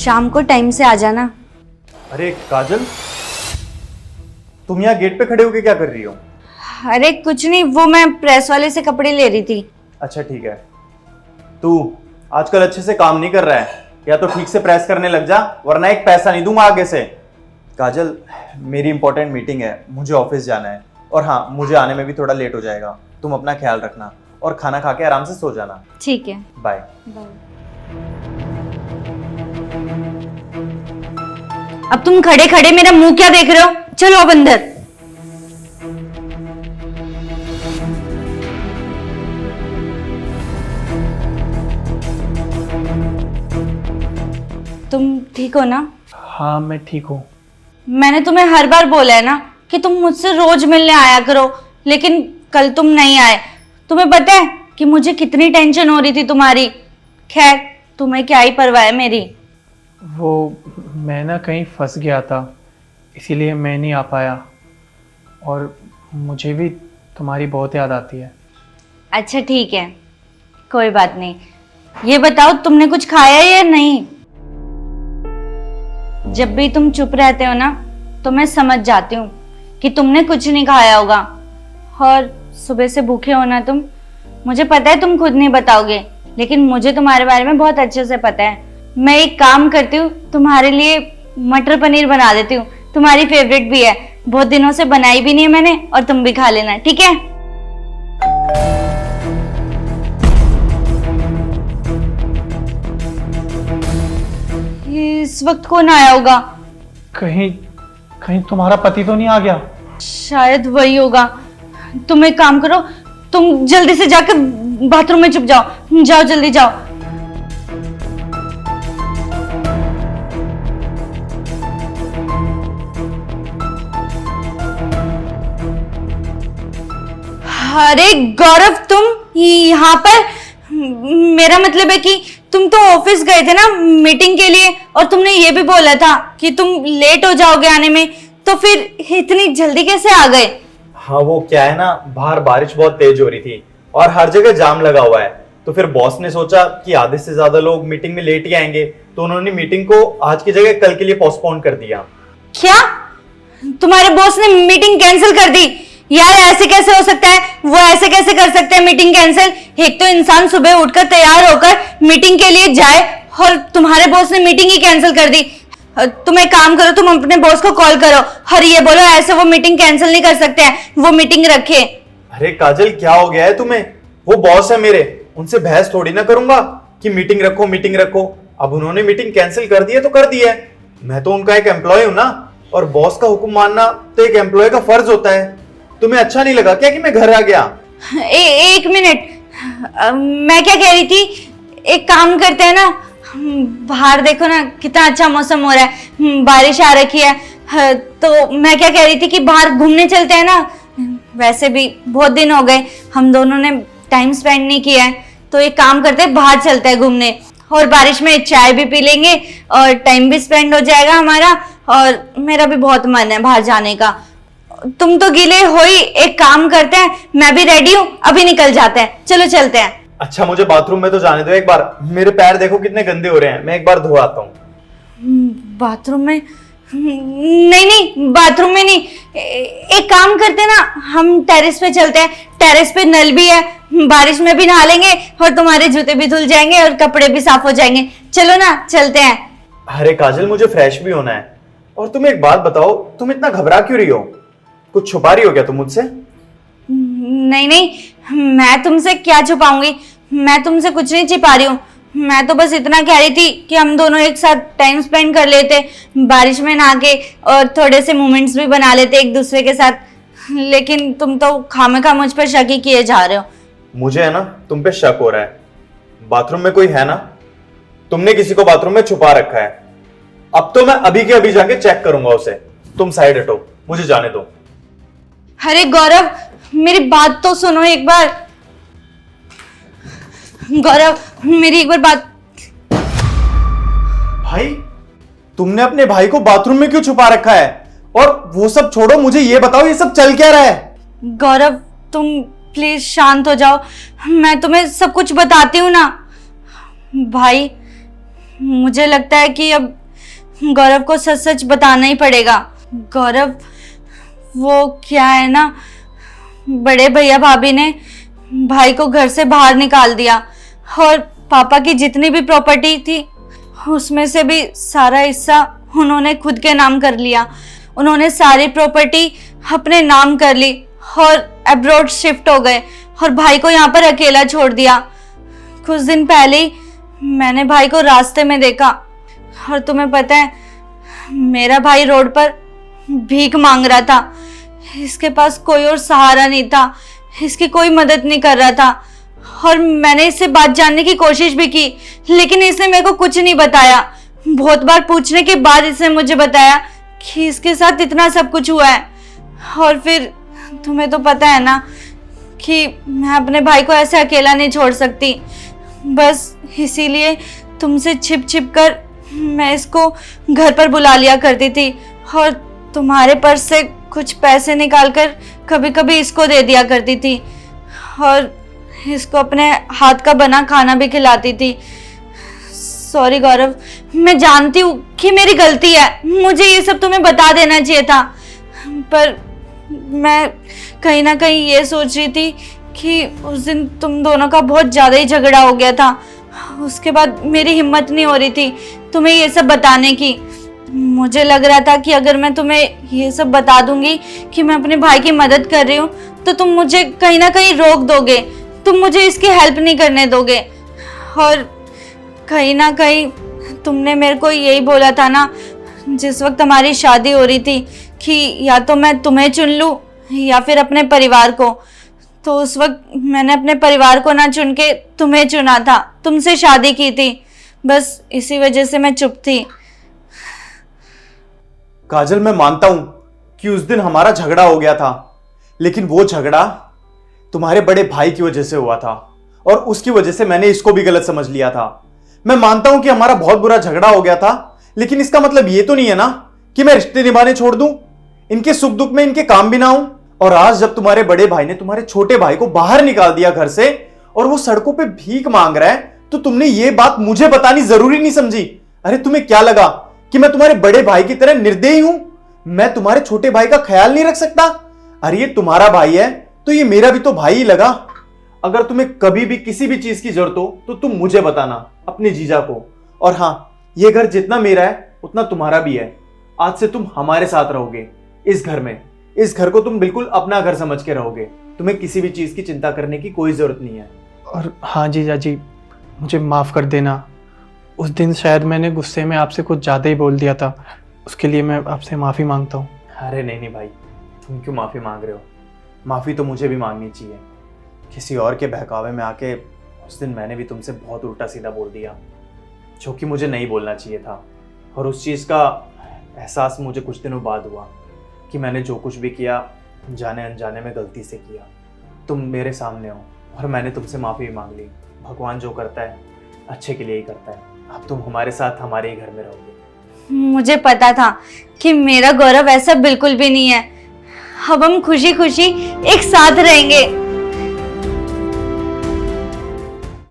शाम को टाइम से आ जाना। अरे काजल, तुम यहाँ गेट पे खड़े होके क्या कर रही हो? अरे कुछ नहीं, वो मैं प्रेस वाले से कपड़े ले रही थी। अच्छा ठीक है। तू आजकल अच्छे से काम नहीं कर रहा है, या तो ठीक से प्रेस करने लग जा, वरना एक पैसा नहीं दूंगा आगे से। काजल, मेरी इंपॉर्टेंट मीटिंग है, मुझे ऑफिस जाना है, और हाँ, मुझे आने में भी थोड़ा लेट हो जाएगा। तुम अपना ख्याल रखना और खाना खा के आराम से सो जाना। ठीक है, बाय। अब तुम खड़े खड़े मेरा मुंह क्या देख रहे हो? चलो अब अंदर। तुम ठीक हो ना? हाँ मैं ठीक हूँ। मैंने तुम्हें हर बार बोला है ना कि तुम मुझसे रोज मिलने आया करो, लेकिन कल तुम नहीं आए। तुम्हें पता है कि मुझे कितनी टेंशन हो रही थी तुम्हारी। खैर, तुम्हें क्या ही परवाह है मेरी। वो मैं ना कहीं फंस गया था, इसीलिए मैं नहीं आ पाया, और मुझे भी तुम्हारी बहुत याद आती है। अच्छा ठीक है, कोई बात नहीं। ये बताओ, तुमने कुछ खाया या नहीं? जब भी तुम चुप रहते हो ना, तो मैं समझ जाती हूँ कि तुमने कुछ नहीं खाया होगा, और सुबह से भूखे हो ना तुम। मुझे पता है तुम खुद नहीं बताओगे, लेकिन मुझे तुम्हारे बारे में बहुत अच्छे से पता है। मैं एक काम करती हूँ, तुम्हारे लिए मटर पनीर बना देती हूँ, तुम्हारी फेवरेट भी है। बहुत दिनों से बनाई भी नहीं है मैंने, और तुम भी खा लेना, ठीक है? इस वक्त कौन आया होगा? कहीं कहीं तुम्हारा पति तो नहीं आ गया? शायद वही होगा। तुम एक काम करो, तुम जल्दी से जाकर बाथरूम में छुप जाओ। जाओ, जल्दी जाओ। अरे गौरव, तुम यहाँ पर? मेरा मतलब है कि तुम तो ऑफिस गए थे ना मीटिंग के लिए, और तुमने ये भी बोला था कि तुम लेट हो जाओगे आने में, तो फिर इतनी जल्दी कैसे आ गए? हाँ, वो क्या है ना, बाहर बारिश बहुत तेज हो रही थी और हर जगह जाम लगा हुआ है। तो फिर बॉस ने सोचा कि आधे से ज्यादा लोग मीटिंग में लेट ही आएंगे, तो उन्होंने मीटिंग को आज की जगह कल के लिए पोस्टपोन कर दिया। क्या? तुम्हारे बॉस ने मीटिंग कैंसिल कर दी? यार ऐसे कैसे हो सकता है? वो ऐसे कैसे कर सकते हैं मीटिंग कैंसिल? एक तो इंसान सुबह उठकर तैयार होकर मीटिंग के लिए जाए, और तुम्हारे बॉस ने मीटिंग ही कैंसिल कर दी। तुम एक काम करो, तुम अपने बॉस को कॉल करो और ये बोलो ऐसे वो मीटिंग कैंसिल नहीं कर सकते हैं, वो मीटिंग रखे। अरे काजल, क्या हो गया है तुम्हें? वो बॉस है मेरे, उनसे बहस थोड़ी ना करूंगा कि मीटिंग रखो मीटिंग रखो। अब उन्होंने मीटिंग कैंसिल कर दी है तो कर दी है। मैं तो उनका एक एम्प्लॉय हूं ना, और बॉस का हुक्म मानना तो एक एम्प्लॉय का फर्ज होता है। तुम्हें अच्छा नहीं लगा क्या कि मैं घर आ गया? एक मिनट, मैं क्या कह रही थी, एक काम करते हैं ना, बाहर देखो ना कितना अच्छा मौसम हो रहा है, बारिश आ रखी है। तो मैं क्या कह रही थी कि बाहर घूमने चलते हैं ना। वैसे भी बहुत दिन हो गए, हम दोनों ने टाइम स्पेंड नहीं किया है, तो एक काम करते हैं, बाहर चलते हैं घूमने, और बारिश में चाय भी पी लेंगे और टाइम भी स्पेंड हो जाएगा हमारा। और मेरा भी बहुत मन है बाहर जाने का। तुम तो गीले हो ही, एक काम करते हैं, मैं भी रेडी हूँ, अभी निकल जाते हैं, चलो चलते हैं। अच्छा, मुझे बाथरूम में तो जाने दो एक बार, मेरे पैर देखो कितने गंदे हो रहे हैं, मैं एक बार धो आता हूँ। बाथरूम में? नहीं नहीं, बाथरूम में नहीं। एक काम करते हैं ना, हम टेरेस पे चलते हैं, टेरेस पे नल भी है, बारिश में भी नहा लेंगे और तुम्हारे जूते भी धुल जाएंगे और कपड़े भी साफ हो जाएंगे। चलो ना, चलते हैं। अरे काजल, मुझे फ्रेश भी होना है। और तुम एक बात बताओ, तुम इतना घबरा क्यों रही हो? कुछ छुपा रही हो क्या तुम मुझसे? नहीं नहीं, मैं तुमसे क्या छुपाऊंगी, मैं तुमसे कुछ नहीं छिपा रही हूँ। मैं तो बस इतना कह रही थी कि हम दोनों एक साथ टाइम स्पेंड कर लेते, बारिश में नहा के, और थोड़े से मोमेंट्स भी बना लेते एक दूसरे के साथ। लेकिन तुम तो खामखा मुझ पर शक ही किए जा रहे हो। मुझे है ना तुम पे शक हो रहा है। बाथरूम में कोई है ना? तुमने किसी को बाथरूम में छुपा रखा है। अब तो मैं अभी के अभी जाके चेक करूंगा उसे। तुम साइड हटो, मुझे जाने दो। अरे गौरव, मेरी बात तो सुनो एक बार। गौरव, मेरी एक बार बात। भाई, तुमने अपने भाई को बाथरूम में क्यों छुपा रखा है? और वो सब छोड़ो, मुझे ये बताओ ये सब चल क्या रहा है? गौरव, तुम प्लीज शांत हो जाओ, मैं तुम्हें सब कुछ बताती हूँ ना। भाई, मुझे लगता है कि अब गौरव को सच सच बताना ही पड़ेगा। गौरव, वो क्या है ना, बड़े भैया भाभी ने भाई को घर से बाहर निकाल दिया और पापा की जितनी भी प्रॉपर्टी थी उसमें से भी सारा हिस्सा उन्होंने खुद के नाम कर लिया। उन्होंने सारी प्रॉपर्टी अपने नाम कर ली और अब्रॉड शिफ्ट हो गए और भाई को यहाँ पर अकेला छोड़ दिया। कुछ दिन पहले ही मैंने भाई को रास्ते में देखा और तुम्हें पता है, मेरा भाई रोड पर भीख मांग रहा था। इसके पास कोई और सहारा नहीं था, इसकी कोई मदद नहीं कर रहा था और मैंने इससे बात जानने की कोशिश भी की, लेकिन इसने मेरे को कुछ नहीं बताया। बहुत बार पूछने के बाद इसने मुझे बताया कि इसके साथ इतना सब कुछ हुआ है। और फिर तुम्हें तो पता है ना कि मैं अपने भाई को ऐसे अकेला नहीं छोड़ सकती। बस इसीलिए तुमसे छिप छिप कर मैं इसको घर पर बुला लिया करती थी और तुम्हारे पर्स से कुछ पैसे निकालकर कभी कभी इसको दे दिया करती थी और इसको अपने हाथ का बना खाना भी खिलाती थी। सॉरी गौरव, मैं जानती हूँ कि मेरी गलती है, मुझे ये सब तुम्हें बता देना चाहिए था, पर मैं कहीं ना कहीं ये सोच रही थी कि उस दिन तुम दोनों का बहुत ज़्यादा ही झगड़ा हो गया था। उसके बाद मेरी हिम्मत नहीं हो रही थी तुम्हें ये सब बताने की। मुझे लग रहा था कि अगर मैं तुम्हें ये सब बता दूंगी कि मैं अपने भाई की मदद कर रही हूँ तो तुम मुझे कहीं ना कहीं रोक दोगे, तुम मुझे इसकी हेल्प नहीं करने दोगे। और कहीं ना कहीं तुमने मेरे को यही बोला था ना जिस वक्त हमारी शादी हो रही थी कि या तो मैं तुम्हें चुन लूँ या फिर अपने परिवार को। तो उस वक्त मैंने अपने परिवार को ना चुन के तुम्हें चुना था, तुमसे शादी की थी। बस इसी वजह से मैं चुप थी। काजल, मैं मानता हूं कि उस दिन हमारा झगड़ा हो गया था, लेकिन वो झगड़ा तुम्हारे बड़े भाई की वजह से हुआ था और उसकी वजह से मैंने इसको भी गलत समझ लिया था। मैं मानता हूं कि हमारा बहुत बुरा झगड़ा हो गया था, लेकिन इसका मतलब ये तो नहीं है ना कि मैं रिश्ते निभाने छोड़ दूं, इनके सुख दुख में इनके काम भी ना आऊं। और आज जब तुम्हारे बड़े भाई ने तुम्हारे छोटे भाई को बाहर निकाल दिया घर से और वो सड़कों पे भीख मांग रहा है, तो तुमने ये बात मुझे बतानी जरूरी नहीं समझी? अरे तुम्हें क्या लगा कि मैं तुम्हारे बड़े भाई की तरह निर्दयी हूं? मैं तुम्हारे छोटे भाई का ख्याल नहीं रख सकता? अरे ये तुम्हारा भाई है तो ये मेरा भी तो भाई ही लगा। अगर तुम्हें कभी भी किसी भी चीज की जरूरत हो तो तुम मुझे बताना, अपने जीजा को। और हाँ, ये घर जितना मेरा है उतना तुम्हारा भी है। आज से तुम हमारे साथ रहोगे इस घर में। इस घर को तुम बिल्कुल अपना घर समझ के रहोगे। तुम्हें किसी भी चीज की चिंता करने की कोई जरूरत नहीं है। और हाँ जीजा जी, मुझे माफ़ कर देना। उस दिन शायद मैंने गुस्से में आपसे कुछ ज़्यादा ही बोल दिया था, उसके लिए मैं आपसे माफ़ी मांगता हूँ। अरे नहीं भाई, तुम क्यों माफ़ी मांग रहे हो? माफ़ी तो मुझे भी मांगनी चाहिए। किसी और के बहकावे में आके उस दिन मैंने भी तुमसे बहुत उल्टा सीधा बोल दिया, जो कि मुझे नहीं बोलना चाहिए था। और उस चीज़ का एहसास मुझे कुछ दिनों बाद हुआ कि मैंने जो कुछ भी किया जाने अनजाने में गलती से किया। तुम मेरे सामने हो और मैंने तुमसे माफ़ी मांग ली। भगवान जो करता है अच्छे के लिए ही करता है। अब तुम हमारे साथ हमारे ही घर में रहोगे। मुझे पता था कि मेरा गौरव ऐसा बिल्कुल भी नहीं है। अब हम खुशी खुशी एक साथ रहेंगे।